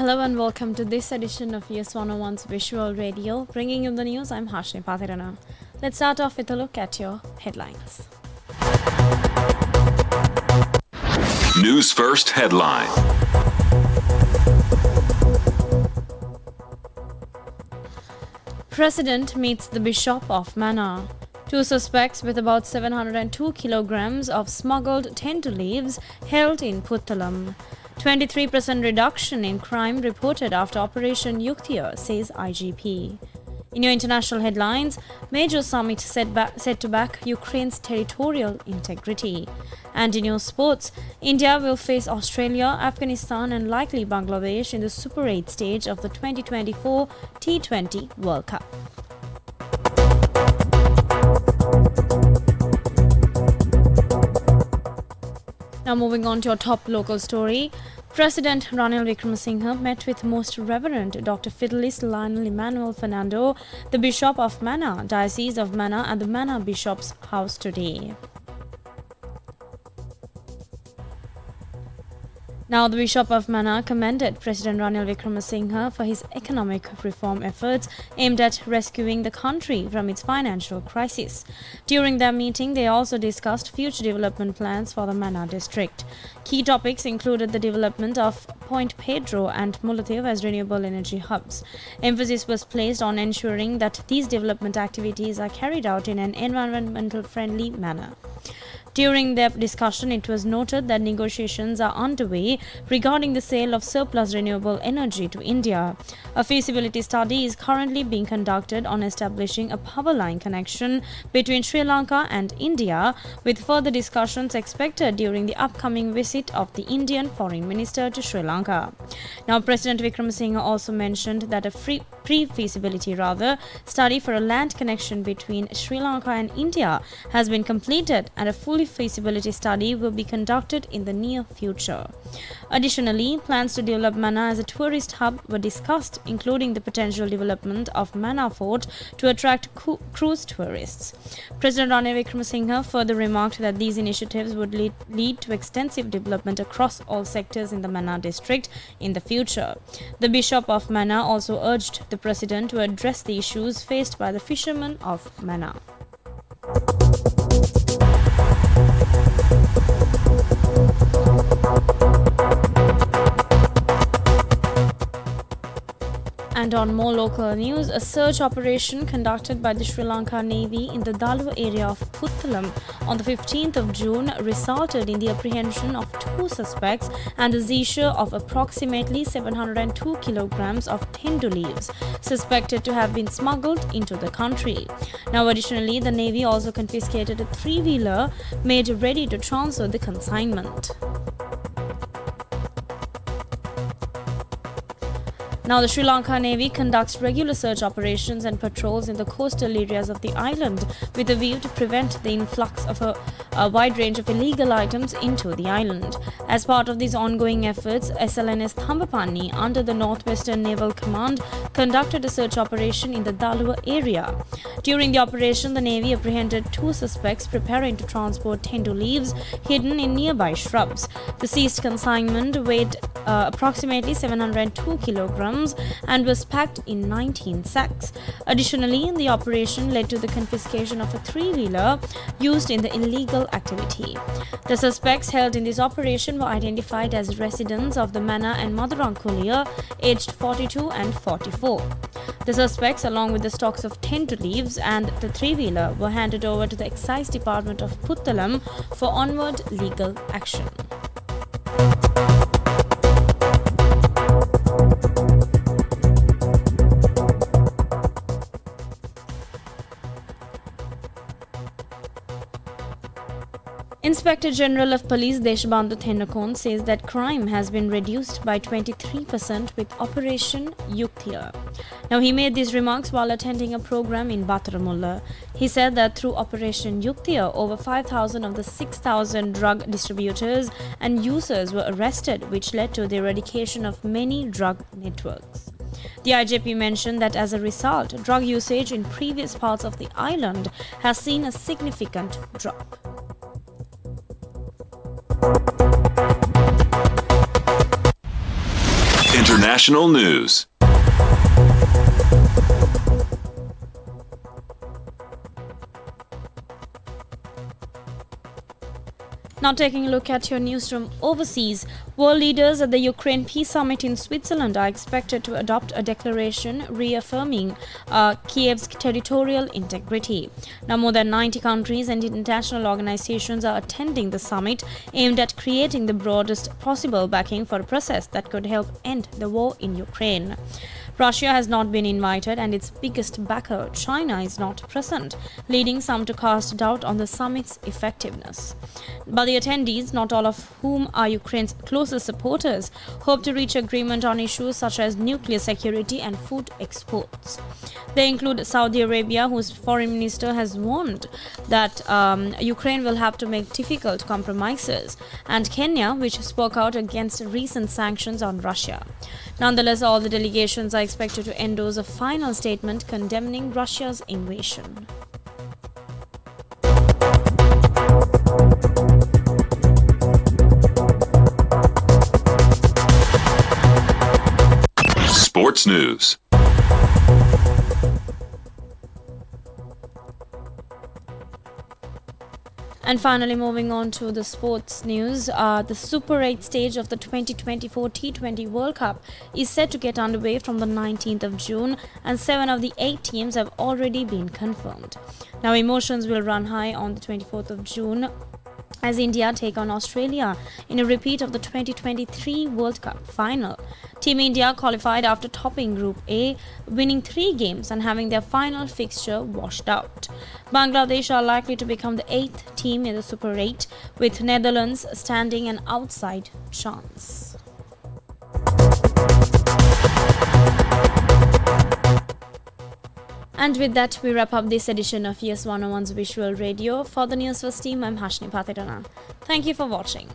Hello and welcome to this edition of US 101's Visual Radio. Bringing you the news, I'm Harshni Pathirana. Let's start off with a look at your headlines. News First headline. President meets the Bishop of Mannar. Two suspects with about 702 kilograms of smuggled tender leaves held in Puttalam. 23% reduction in crime reported after Operation Yuktiya, says IGP. In your international headlines, major summit set to back Ukraine's territorial integrity. And in your sports, India will face Australia, Afghanistan and likely Bangladesh in the Super 8 stage of the 2024 T20 World Cup. Now moving on to our top local story. President Ranil Wickremesinghe met with Most Reverend Dr. Fidelis Lionel Emmanuel Fernando, the Bishop of Mannar, Diocese of Mannar at the Mannar Bishop's House today. Now, the Bishop of Mannar commended President Ranil Wickremesinghe for his economic reform efforts aimed at rescuing the country from its financial crisis. During their meeting, they also discussed future development plans for the Mannar district. Key topics included the development of Point Pedro and Mullaitivu as renewable energy hubs. Emphasis was placed on ensuring that these development activities are carried out in an environmental-friendly manner. During their discussion, it was noted that negotiations are underway regarding the sale of surplus renewable energy to India. A feasibility study is currently being conducted on establishing a power line connection between Sri Lanka and India, with further discussions expected during the upcoming visit of the Indian Foreign Minister to Sri Lanka. Now, President Wickremesinghe also mentioned that a pre-feasibility study for a land connection between Sri Lanka and India has been completed and a full feasibility study will be conducted in the near future. Additionally, plans to develop Mannar as a tourist hub were discussed, including the potential development of Mannar Fort to attract cruise tourists. President Ranil Wickremesinghe further remarked that these initiatives would lead to extensive development across all sectors in the Mannar district in the future. The Bishop of Mannar also urged the President to address the issues faced by the fishermen of Mannar. And on more local news, a search operation conducted by the Sri Lanka Navy in the Daluwa area of Puttalam on the 15th of June resulted in the apprehension of two suspects and the seizure of approximately 702 kilograms of tender leaves, suspected to have been smuggled into the country. Now, additionally, the Navy also confiscated a three-wheeler made ready to transfer the consignment. Now, the Sri Lanka Navy conducts regular search operations and patrols in the coastal areas of the island with a view to prevent the influx of a wide range of illegal items into the island. As part of these ongoing efforts, SLNS Thambapani, under the Northwestern Naval Command, conducted a search operation in the Daluwa area. During the operation, the Navy apprehended two suspects preparing to transport tender leaves hidden in nearby shrubs. The seized consignment weighed approximately 702 kilograms and was packed in 19 sacks. Additionally, the operation led to the confiscation of a three-wheeler used in the illegal activity. The suspects held in this operation were identified as residents of the Mannar and Madurankulia, aged 42 and 44. The suspects, along with the stocks of tender leaves and the three-wheeler, were handed over to the Excise Department of Puttalam for onward legal action. Inspector General of Police Deshbandhu Thennakoon says that crime has been reduced by 23% with Operation Yuktiya. Now, he made these remarks while attending a program in Baramulla. He said that through Operation Yuktiya, over 5,000 of the 6,000 drug distributors and users were arrested, which led to the eradication of many drug networks. The IJP mentioned that as a result, drug usage in previous parts of the island has seen a significant drop. International news. Now taking a look at your news from overseas, world leaders at the Ukraine Peace Summit in Switzerland are expected to adopt a declaration reaffirming Kiev's territorial integrity. Now more than 90 countries and international organizations are attending the summit, aimed at creating the broadest possible backing for a process that could help end the war in Ukraine. Russia has not been invited and its biggest backer, China, is not present, leading some to cast doubt on the summit's effectiveness. But the attendees, not all of whom are Ukraine's closest supporters, hope to reach agreement on issues such as nuclear security and food exports. They include Saudi Arabia, whose foreign minister has warned that Ukraine will have to make difficult compromises, and Kenya, which spoke out against recent sanctions on Russia. Nonetheless, all the delegations are expected to endorse a final statement condemning Russia's invasion. Sports news. And finally, moving on to the sports news, the Super 8 stage of the 2024 T20 World Cup is set to get underway from the 19th of June, and 7 of the 8 teams have already been confirmed. Now, emotions will run high on the 24th of June as India take on Australia in a repeat of the 2023 World Cup final. Team India qualified after topping Group A, winning 3 games and having their final fixture washed out. Bangladesh are likely to become the 8th team in the Super 8, with Netherlands standing an outside chance. And with that, we wrap up this edition of Yes 101's Visual Radio. For the Newsfirst team, I'm Hashni Patirana. Thank you for watching.